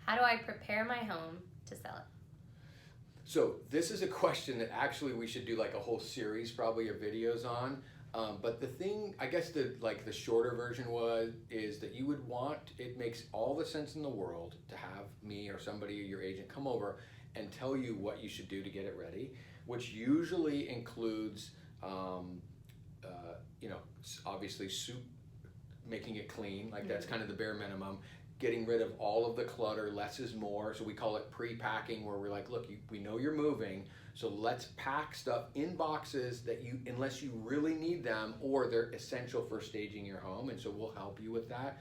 How do I prepare my home to sell it? So this is a question that actually we should do like a whole series probably of videos on. But the thing, I guess the shorter version is that you would want, it makes all the sense in the world to have me or somebody, your agent, come over and tell you what you should do to get it ready, which usually includes, obviously making it clean, like that's kind of the bare minimum. Getting rid of all of the clutter, less is more. So we call it pre-packing, where we're like, look, we know you're moving, so let's pack stuff in boxes that unless you really need them or they're essential for staging your home, and so we'll help you with that.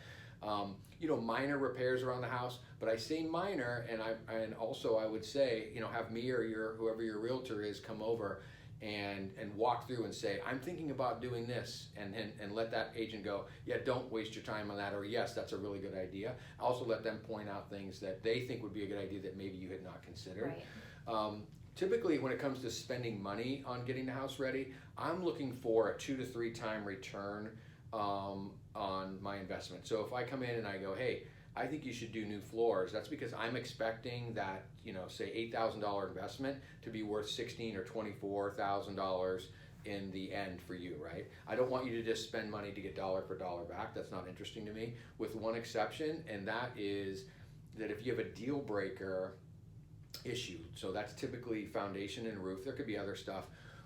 Minor repairs around the house, but I say minor, and also I would say, have me or whoever your realtor is come over and walk through and say, I'm thinking about doing this, and let that agent go, yeah, don't waste your time on that, or yes, that's a really good idea. Also let them point out things that they think would be a good idea that maybe you had not considered. Right. Typically, when it comes to spending money on getting the house ready, I'm looking for a 2 to 3 time return on my investment. So if I come in and I go, hey, I think you should do new floors, that's because I'm expecting that, say $8,000 investment to be worth $16,000 or $24,000 in the end for you, right? I don't want you to just spend money to get dollar for dollar back. That's not interesting to me, with one exception, and that is that if you have a deal breaker issue, so that's typically foundation and roof, there could be other stuff,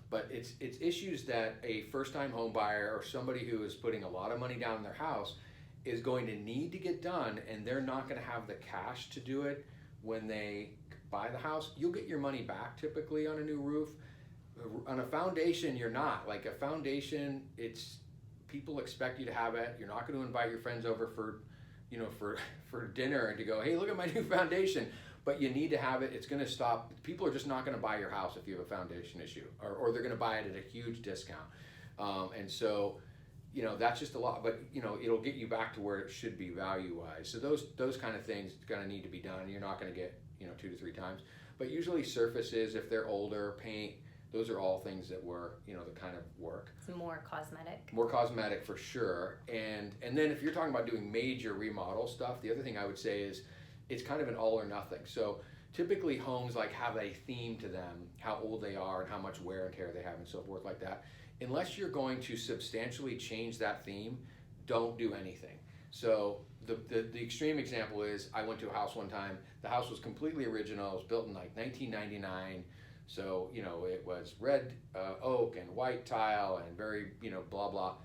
but it's issues that a first-time home buyer or somebody who is putting a lot of money down in their house is going to need to get done, and they're not going to have the cash to do it when they buy the house. You'll get your money back typically on a new roof. On a foundation, you're not. Like a foundation, it's people expect you to have it. You're not going to invite your friends over for dinner and to go, hey, look at my new foundation. But you need to have it. It's going to stop. People are just not going to buy your house if you have a foundation issue, or they're going to buy it at a huge discount. And so, that's just a lot, but it'll get you back to where it should be value-wise. So those kind of things going to need to be done. You're not going to get 2 to 3 times, but usually surfaces, if they're older, paint, those are all things that were the kind of work. It's more cosmetic. More cosmetic for sure, and then if you're talking about doing major remodel stuff, the other thing I would say is it's kind of an all or nothing. So typically homes have a theme to them, how old they are and how much wear and tear they have and so forth like that. Unless you're going to substantially change that theme, don't do anything. So the extreme example is, I went to a house one time, the house was completely original, it was built in 1999, so it was red oak and white tile and very blah blah,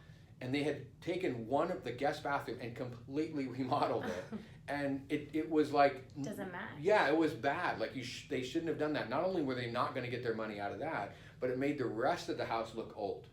and they had taken one of the guest bathroom and completely remodeled it. And it was like, doesn't match. Yeah, it was bad. Like they shouldn't have done that. Not only were they not going to get their money out of that, but it made the rest of the house look old.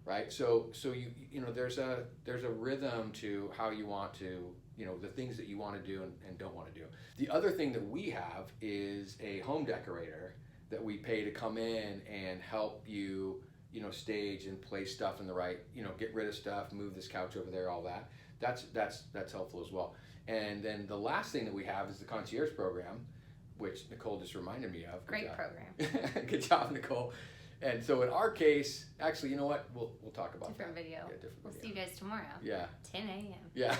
Right. So there's a rhythm to how you want to, the things that you want to do and don't want to do. The other thing that we have is a home decorator that we pay to come in and help you, stage and place stuff in the right, get rid of stuff, move this couch over there, all that. That's helpful as well. And then the last thing that we have is the concierge program, which Nicole just reminded me of. Great program. Good job, Nicole. And so in our case, actually, you know what? We'll talk about different video. Yeah, different We'll video. see you guys tomorrow. Yeah. 10 a.m. Yeah.